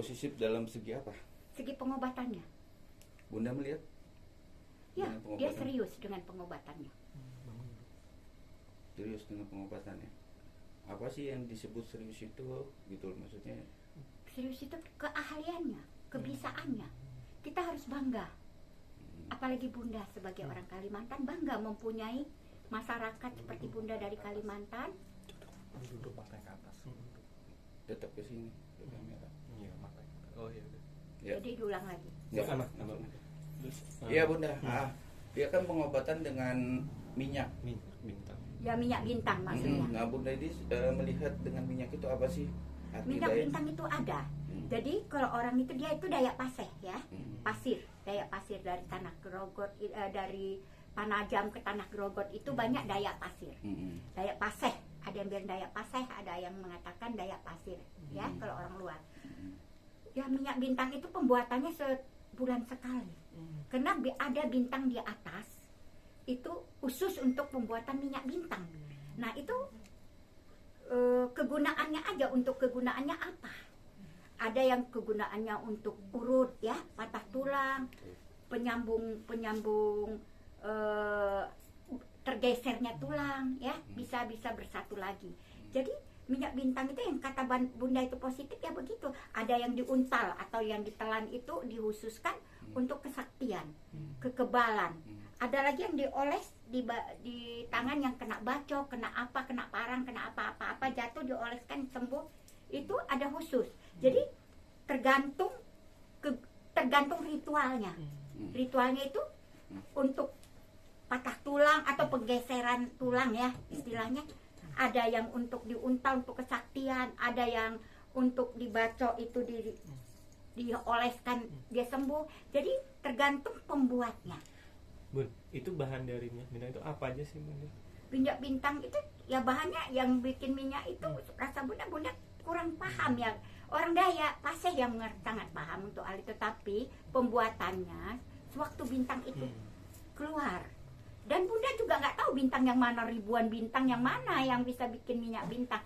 Positif dalam segi apa? Segi pengobatannya. Bunda melihat? Ya, Dengan dia pengobatan? serius dengan pengobatannya. Serius dengan pengobatannya. Apa sih yang disebut serius itu? Gitu loh, maksudnya. Serius itu keahliannya, kebisaannya. Kita harus bangga. Apalagi Bunda sebagai orang Kalimantan bangga mempunyai masyarakat seperti Bunda dari Kalimantan. Duduk pakai ke atas. Tetap ke sini, ke kamera. Iya, pakai. Oh iya. Ya. Jadi diulang lagi. Nggak Sama, apa-apa. sama. Iya Bunda. Dia kan pengobatan dengan minyak. Minyak bintang. Ya minyak bintang maksudnya. Nah Bunda ini melihat dengan minyak itu apa sih? Arti Minyak daya? bintang itu ada. Jadi kalau orang itu dia itu Dayak Paseh ya. Pasir, Dayak Pasir dari Tanah Grogot, dari Panajam ke Tanah Grogot itu banyak Dayak Pasir. Dayak Paseh, ada yang bilang Dayak Paseh, ada yang mengatakan Dayak Pasir ya kalau orang luar. Ya minyak bintang itu pembuatannya sebulan sekali. Karena ada bintang di atas itu khusus untuk pembuatan minyak bintang. Nah itu kegunaannya aja, untuk kegunaannya apa? Ada yang kegunaannya untuk urut ya, patah tulang, penyambung tergesernya tulang ya, bisa bersatu lagi. Jadi minyak bintang itu yang kata Bunda itu positif ya begitu. Ada yang diuntal atau yang ditelan itu dikhususkan untuk kesaktian, kekebalan. Ada lagi yang dioles di tangan yang kena bacok, kena parang, kena apa jatuh dioleskan sembuh. Itu ada khusus. Jadi tergantung ritualnya. Ritualnya itu untuk patah tulang atau penggeseran tulang ya istilahnya. Ada yang untuk diuntal untuk kesaktian, ada yang untuk dibacok itu dioleskan dia sembuh. Jadi tergantung pembuatnya. Bun, itu bahan dari minyak bintang itu apa aja sih Bun? Minyak bintang itu ya bahannya yang bikin minyak itu rasa Bunda kurang paham ya. Orang Dayak Paseh yang sangat paham untuk hal itu, tapi pembuatannya sewaktu bintang itu keluar. Dan Bunda juga nggak tahu bintang yang mana, ribuan bintang yang mana yang bisa bikin minyak bintang.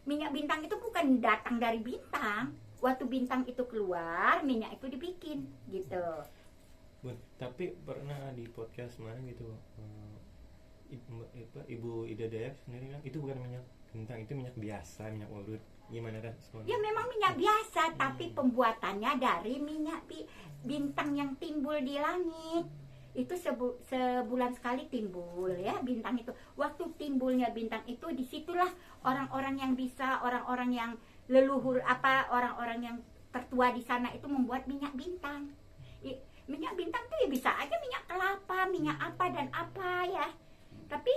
Minyak bintang itu bukan datang dari bintang. Waktu bintang itu keluar, minyak itu dibikin gitu. Bun, tapi pernah di podcast mana gitu Ibu Ida Dayak sendiri kan itu bukan minyak bintang, itu minyak biasa, minyak urut. Gimana kan? Ya memang minyak biasa, tapi pembuatannya dari minyak bintang yang timbul di langit. Itu sebulan sekali timbul ya bintang itu. Waktu timbulnya bintang itu disitulah orang-orang yang bisa, orang-orang yang leluhur orang-orang yang tertua di sana itu membuat minyak bintang. Minyak bintang tuh ya bisa aja minyak kelapa, minyak apa dan apa ya. Tapi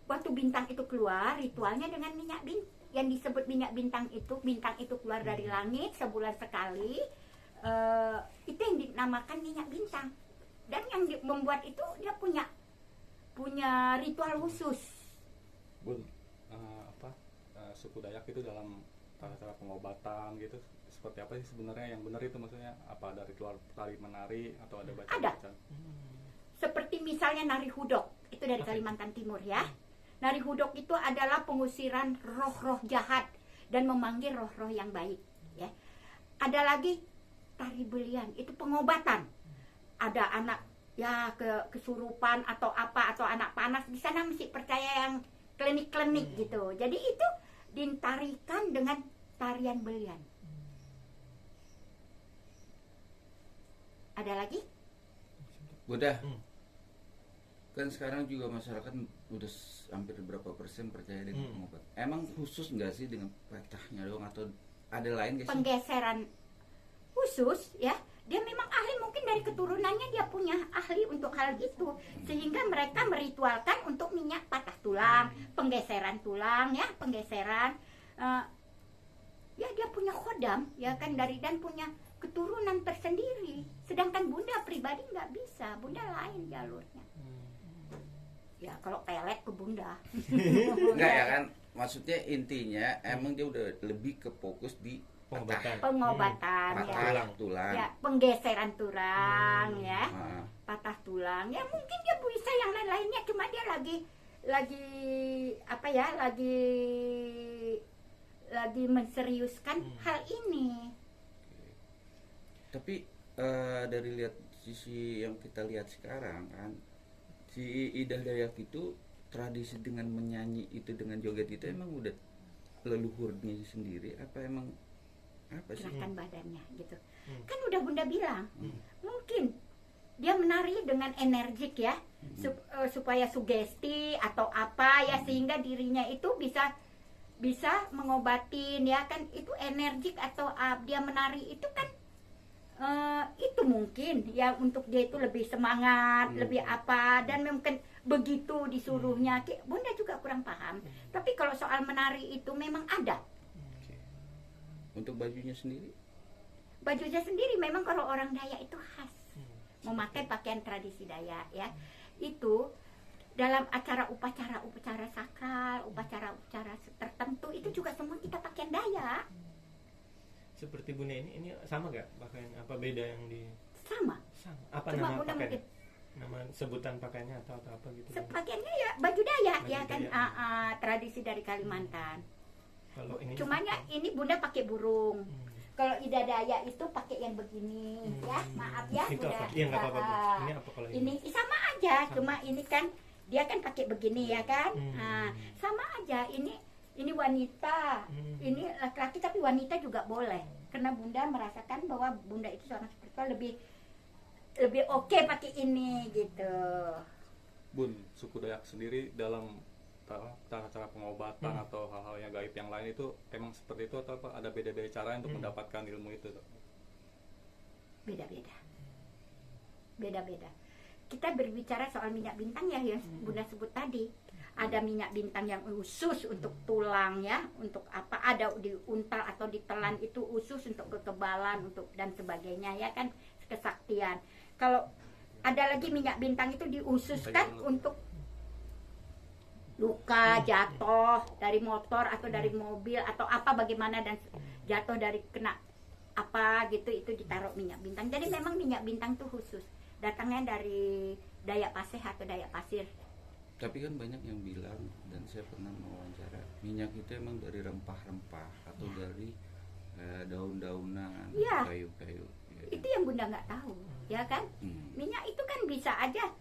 waktu bintang itu keluar, ritualnya dengan minyak bintang yang disebut minyak bintang itu keluar dari langit sebulan sekali. Itu yang dinamakan minyak bintang. Dan yang membuat itu dia punya ritual khusus. Bun, suku Dayak itu dalam cara pengobatan gitu seperti apa sih sebenarnya yang benar itu, maksudnya apa ada ritual tari menari atau ada bacaan? Seperti misalnya nari hudok itu dari Kalimantan Timur ya. Nari hudok itu adalah pengusiran roh-roh jahat dan memanggil roh-roh yang baik ya. Ada lagi tari belian, itu pengobatan. Ada anak ya kesurupan atau apa, atau anak panas, di sana mesti percaya yang klinik-klinik gitu. Jadi itu ditarikan dengan tarian belian. Ada lagi? Udah. Kan sekarang juga masyarakat udah hampir berapa persen percaya dengan pengobatan. Emang khusus nggak sih dengan patahnya doang atau ada lain nggak sih? Penggeseran khusus ya. Dia memang ahli, mungkin dari keturunannya dia punya ahli untuk hal itu, sehingga mereka meritualkan untuk minyak patah tulang, penggeseran tulang ya, penggeseran ya dia punya khodam ya kan, dari dan punya keturunan tersendiri. Sedangkan Bunda pribadi nggak bisa, Bunda lain jalurnya. Ya kalau pelet ke Bunda. Enggak ya kan, maksudnya intinya emang dia udah lebih ke fokus di pengobatan ya. Tulang. Ya, penggeseran tulang ya. Patah tulang. Ya mungkin dia bisa yang lain-lainnya, cuma dia lagi apa ya? Lagi menseriuskan hal ini. Tapi dari lihat sisi yang kita lihat sekarang kan, si Idah Dayak itu tradisi dengan menyanyi itu, dengan joget itu emang udah leluhurnya sendiri apa emang apa sih? Gerakan badannya gitu. Kan udah Bunda bilang, mungkin dia menari dengan energik ya, supaya sugesti atau apa ya, sehingga dirinya itu bisa mengobatin ya kan, itu energik atau dia menari itu kan itu mungkin ya untuk dia itu lebih semangat, lebih apa, dan mungkin begitu disuruhnya. Bunda juga kurang paham. Tapi kalau soal menari itu memang ada. Untuk bajunya sendiri? Bajunya sendiri memang kalau orang Dayak itu khas memakai pakaian tradisi Dayak ya. Itu dalam upacara sakral, upacara tertentu itu juga semua kita pakaian Dayak. Seperti Bunda ini sama gak pakaian, apa beda yang di Sama. Apa Cuma nama Bunda pakaiannya? mungkin Nama sebutan pakaiannya atau apa gitu? pakaiannya ya baju Dayak Baju ya kan, Dayak. tradisi dari Kalimantan. Kalau ini Cumanya ini Bunda pakai burung. Kalau Ida Dayak itu pakai yang begini ya, maaf ya itu Bunda. apa? Iya nggak apa-apa. Bu. Ini apa kalau Ini sama aja, cuma ini kan dia kan pakai begini ya kan. Sama aja, ini wanita, ini laki-laki, tapi wanita juga boleh. Karena Bunda merasakan bahwa Bunda itu seorang spiritual lebih oke pakai ini gitu. Bun, suku Dayak sendiri dalam cara pengobatan atau hal-hal yang gaib yang lain itu emang seperti itu atau apa? Ada beda-beda cara untuk mendapatkan ilmu itu? Beda-beda. Kita berbicara soal minyak bintang ya yang Bunda sebut tadi. Ada minyak bintang yang khusus untuk tulang ya, untuk apa, ada di untal atau ditelan itu khusus untuk kekebalan, untuk dan sebagainya ya kan, kesaktian. Kalau ada lagi minyak bintang itu diususkan untuk luka, jatuh dari motor atau dari mobil atau apa bagaimana, dan jatuh dari kena apa gitu, itu ditaruh minyak bintang. Jadi memang minyak bintang itu khusus, datangnya dari Dayak Paseh atau Dayak Pasir. Tapi kan banyak yang bilang, dan saya pernah mewawancara, minyak itu emang dari rempah-rempah atau dari daun-daunan, Ya. kayu-kayu. Itu yang Bunda nggak tahu ya kan. Minyak itu kan bisa aja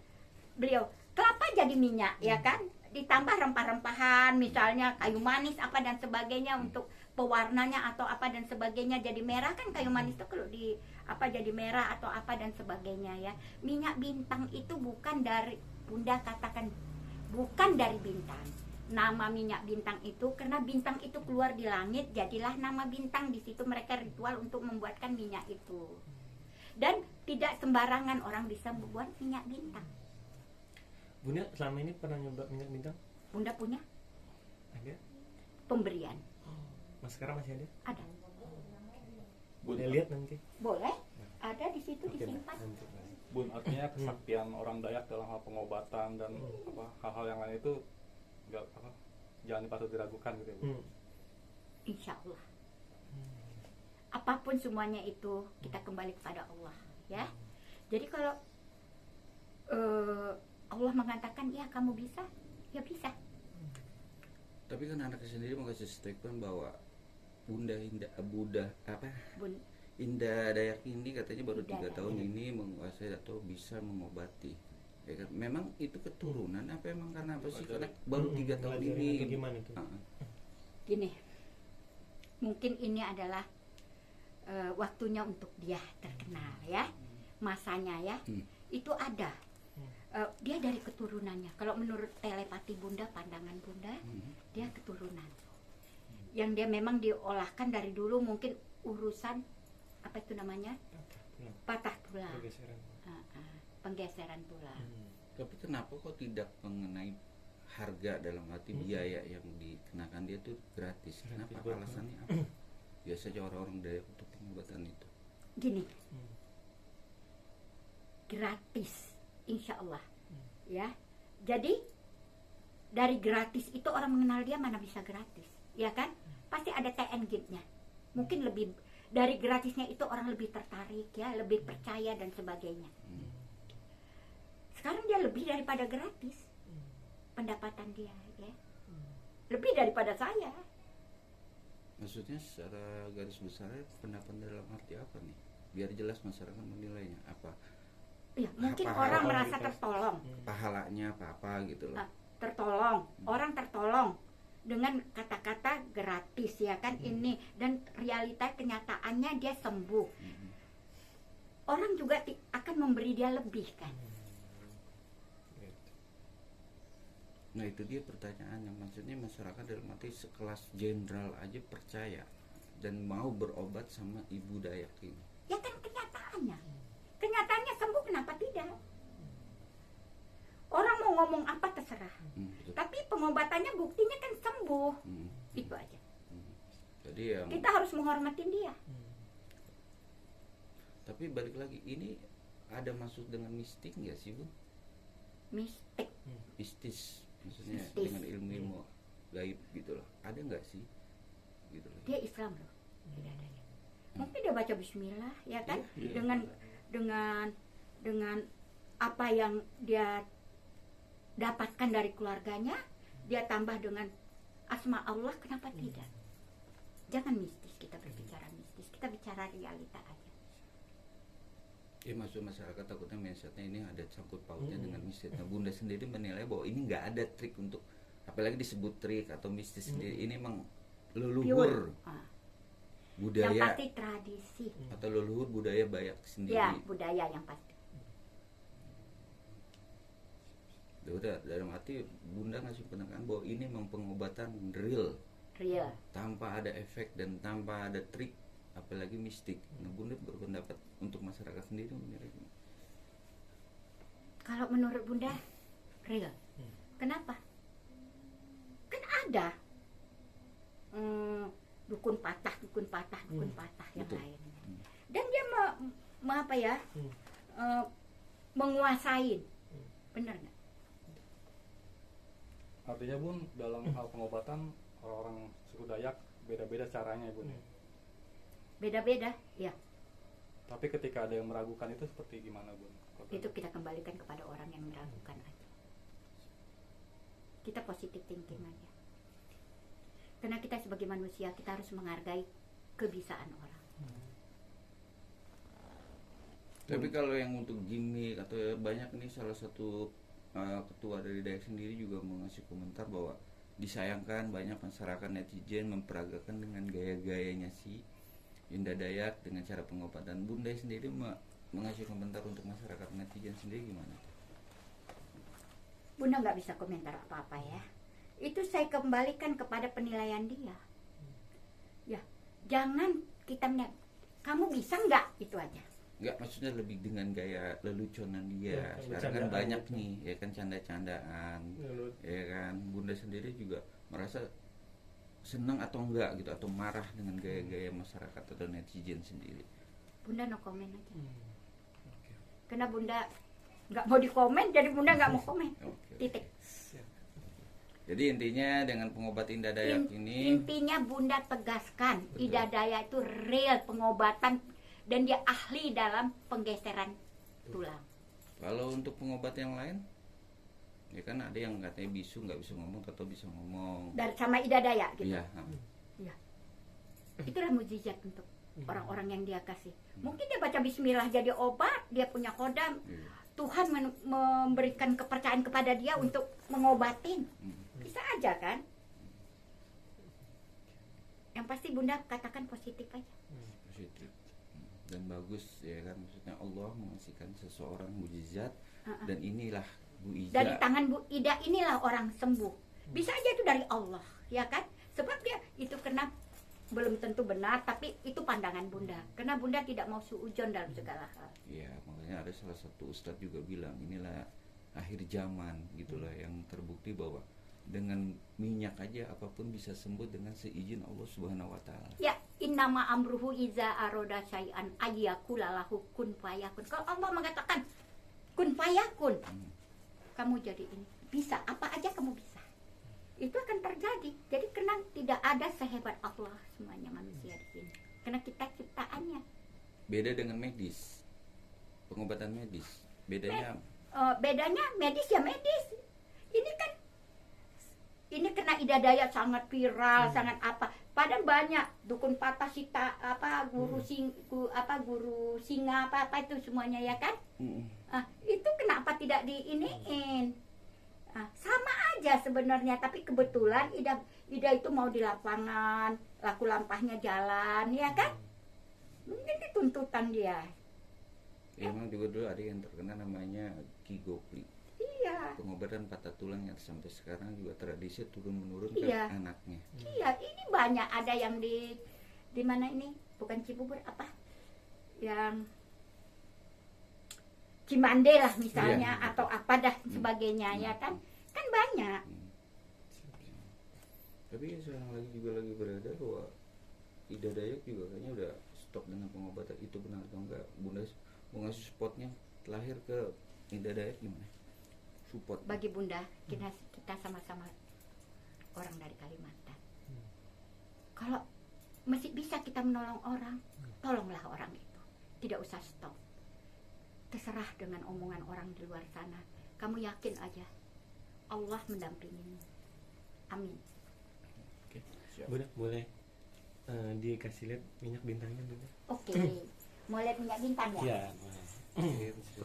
beliau kelapa jadi minyak ya kan, ditambah rempah-rempahan misalnya kayu manis apa dan sebagainya untuk pewarnanya atau apa dan sebagainya, jadi merah kan kayu manis itu kalau di apa jadi merah atau apa dan sebagainya ya. Minyak bintang itu bukan dari, Bunda katakan bukan dari bintang. Nama minyak bintang itu karena bintang itu keluar di langit, jadilah nama bintang. Di situ mereka ritual untuk membuatkan minyak itu. Dan tidak sembarangan orang bisa membuat minyak bintang. Bunda selama ini pernah nyoba minyak bintang? Bunda punya Ada? pemberian. Maskara masih ada? Ada. Bun, Saya lihat nanti. Boleh? Ada di situ Oke, disimpan. nanti. Bun, artinya kesaktian orang Dayak dalam hal pengobatan dan apa hal-hal yang lain itu jangan patut diragukan gitu ya, Bu. Insya Allah. Apapun semuanya itu kita kembali kepada Allah ya. Jadi kalau Allah mengatakan ya kamu bisa, ya bisa. Tapi kan anaknya sendiri mau kasih statement bahwa Bunda Indah Dayak ini katanya baru 3 tahun ini menguasai atau bisa mengobati. Ya kan? Memang itu keturunan apa emang karena apa sih? Karena baru 3 tahun Belajarnya ini. itu gimana tuh? Gini, mungkin ini adalah waktunya untuk dia terkenal ya, masanya ya. Itu ada. Dia dari keturunannya. Kalau menurut telepati Bunda, pandangan Bunda, dia keturunan. Yang dia memang diolahkan dari dulu, mungkin urusan apa itu namanya? Patah tulang. Penggeseran tulang. Tapi kenapa kok tidak mengenai harga, dalam arti biaya yang dikenakan dia tuh gratis? Kenapa? Alasannya apa? Biasanya orang-orang Dayak untuk pengobatan itu. Gini, gratis, insya Allah, ya. Jadi dari gratis itu orang mengenal dia mana bisa gratis, ya kan? Pasti ada TN gate-nya. Mungkin lebih dari gratisnya itu orang lebih tertarik, ya, lebih percaya dan sebagainya. Sekarang dia lebih daripada gratis, pendapatan dia, ya, lebih daripada saya. Maksudnya secara garis besarnya pendapatan dalam arti apa nih? biar jelas masyarakat menilainya apa Ya, mungkin Apa orang hal merasa kita- tertolong. pahalanya apa gitu loh. Ah, tertolong, orang tertolong dengan kata-kata gratis ya kan ini, dan realita kenyataannya dia sembuh. Mm-mm. Orang juga akan memberi dia lebih kan. Gitu. Nah itu dia pertanyaannya, maksudnya masyarakat dalam arti sekelas jenderal aja percaya dan mau berobat sama Ibu Dayak ini. Ya kan kenyataannya. Kenyataannya sembuh, kenapa tidak? Orang mau ngomong apa terserah. Betul. Tapi pengobatannya buktinya kan sembuh. Mm. Itu aja. Jadi yang Kita harus menghormatin dia. tapi balik lagi ini ada masuk dengan mistik nggak sih Bu? Mistik. Mistis maksudnya Mistis. dengan ilmu-ilmu gaib gitu loh. Ada nggak sih? Gitu loh. Dia Islam loh. Tidak ada dia. Mungkin dia baca bismillah ya kan? Iya, iya. Dengan apa yang dia dapatkan dari keluarganya, dia tambah dengan asma Allah, kenapa tidak? Jangan mistis, kita berbicara mistis, kita bicara realita aja. Ya maksud masyarakat takutnya mindsetnya ini ada sangkut pautnya dengan mistis. Nah Bunda sendiri menilai bahwa ini nggak ada trik untuk, apalagi disebut trik atau mistis sendiri, ini emang leluhur Ah. Yang budaya pasti tradisi, atau leluhur budaya Bayak sendiri. ya budaya yang pasti. Ya udah dalam arti Bunda ngasih penekanan bahwa ini memang pengobatan real Real. tanpa ada efek dan tanpa ada trik apalagi mistik. Nah Bunda berpendapat untuk masyarakat sendiri menilai gimana? Kalau menurut Bunda, real. Kenapa? Kan ada dukun patah yang Betul. lain. Dan dia apa ya? Menguasain. Benar nggak? Artinya Bun, dalam hal pengobatan orang-orang suku Dayak beda-beda caranya ya Bun. Beda-beda, ya. Tapi ketika ada yang meragukan itu seperti gimana Bun? Itu kita kembalikan kepada orang yang meragukan aja. Kita positive thinking aja. Karena kita sebagai manusia, kita harus menghargai kebisaan orang. Tapi kalau yang untuk gimmick atau ya banyak nih, salah satu ketua dari Dayak sendiri juga mengasih komentar bahwa disayangkan banyak masyarakat netizen memperagakan dengan gaya-gayanya si Yunda Dayak dengan cara pengobatan. Bunda sendiri mengasih komentar untuk masyarakat netizen sendiri gimana? Bunda nggak bisa komentar apa-apa ya. Itu saya kembalikan kepada penilaian dia. Ya, jangan kita melihat kamu bisa nggak, itu aja. Enggak, maksudnya lebih dengan gaya leluconan dia. Ya, Sekarang kan bercandaan banyak gitu. nih, ya kan canda-candaan. Ya kan, Bunda sendiri juga merasa senang atau enggak gitu, atau marah dengan gaya-gaya masyarakat atau netizen sendiri. Bunda no komen aja. Karena Bunda nggak mau dikomen, jadi Bunda nggak mau komen. Oke. Titik. Jadi intinya dengan pengobat Indah Dayak ini Intinya Bunda tegaskan, Betul. Ida Dayak itu real pengobatan dan dia ahli dalam penggeseran tulang. kalau untuk pengobat yang lain, ya kan ada yang katanya bisu nggak bisa ngomong atau bisa ngomong. Dari sama Ida Dayak gitu. Iya. Itulah mukjizat untuk orang-orang yang dia kasih. Mungkin dia baca bismillah jadi obat, dia punya kodam. Iya. Tuhan memberikan kepercayaan kepada dia untuk mengobatin. Hmm. Bisa aja kan? Yang pasti Bunda katakan positif aja. Positif. Dan bagus ya kan, maksudnya Allah mengasihkan seseorang mukjizat dan inilah Bu Ija. Dari tangan Bu Ida inilah orang sembuh. Bisa aja itu dari Allah, ya kan? Sebab dia itu kena belum tentu benar, tapi itu pandangan Bunda. Karena Bunda tidak mau suujon dalam segala hal. Iya, makanya ada salah satu ustadz juga bilang inilah akhir zaman gitulah, yang terbukti bahwa dengan minyak aja apapun bisa sembuh dengan seizin Allah Subhanahu wa taala. Ya, innama amruhu iza aroda syai'an ayyakulalahu kun fayakun. Kalau Allah mengatakan kun fayakun, kamu jadi ini. Bisa, apa aja kamu bisa. Itu akan terjadi. Jadi karena tidak ada sehebat Allah semuanya manusia di sini. Karena kita ciptaannya. Beda dengan medis. Pengobatan medis. Bedanya Bedanya medis ya medis. Ini kan ini kena Ida Dayak sangat viral, sangat apa. Padahal banyak dukun patah sita apa guru guru singa apa itu semuanya ya kan. Itu kenapa tidak diiniin? Sama aja sebenarnya, tapi kebetulan Ida itu mau di lapangan, laku lampahnya jalan ya kan. Mungkin dituntutan dia. Emang juga dulu ada yang terkenal namanya Ki Gopli. Iya. Pengobatan patah tulang yang sampai sekarang juga tradisi turun menurun Iya. ke anaknya. Iya, ini banyak ada yang di mana ini? Bukan Cibubur apa? Yang Cimande lah misalnya, Iya. atau apa dah sebagainya ya kan? Kan banyak. Tapi sekarang lagi beredar bahwa Ida Dayak juga kayaknya udah stop dengan pengobatan. Itu benar atau enggak? Bunda mau ngasih supportnya lahir ke Ida Dayak gimana? Support Bagi Bunda, kita sama-sama orang dari Kalimantan. Kalau masih bisa kita menolong orang, tolonglah orang itu. Tidak usah stop. Terserah dengan omongan orang di luar sana. Kamu yakin aja, Allah mendampingimu. Amin. Oke, siap. Bunda boleh dikasih lihat minyak bintangnya Bunda? Oke, mau lihat minyak bintang ya? Iya boleh.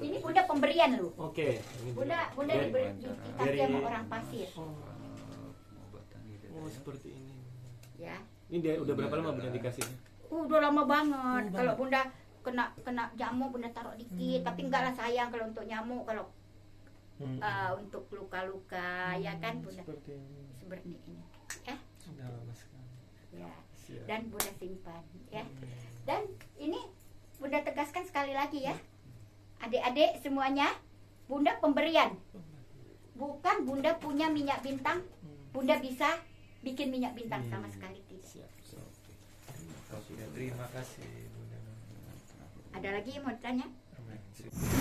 Ini Bunda pemberian lu. Oke. Ini Bunda Dari- dikasih sama orang pasir. Pengobatan Ida Oh Dayak. seperti ini. Ya. Ini dia udah berapa lama Bunda dikasihnya? Udah lama banget. Kalau Bunda kena jamu Bunda taruh dikit, tapi enggak lah sayang kalau untuk nyamuk, kalau untuk luka-luka ya kan Bunda Seperti ini. seperti ini. Ya. Sudah lama sekali. Ya. Siap. Dan Bunda simpan ya. Dan ini Bunda tegaskan sekali lagi ya. Adik-adik semuanya, Bunda pemberian. Bukan Bunda punya minyak bintang, Bunda bisa bikin minyak bintang sama sekali tidak. Siap. Terima kasih Bunda. Ada lagi yang mau tanya? Amin.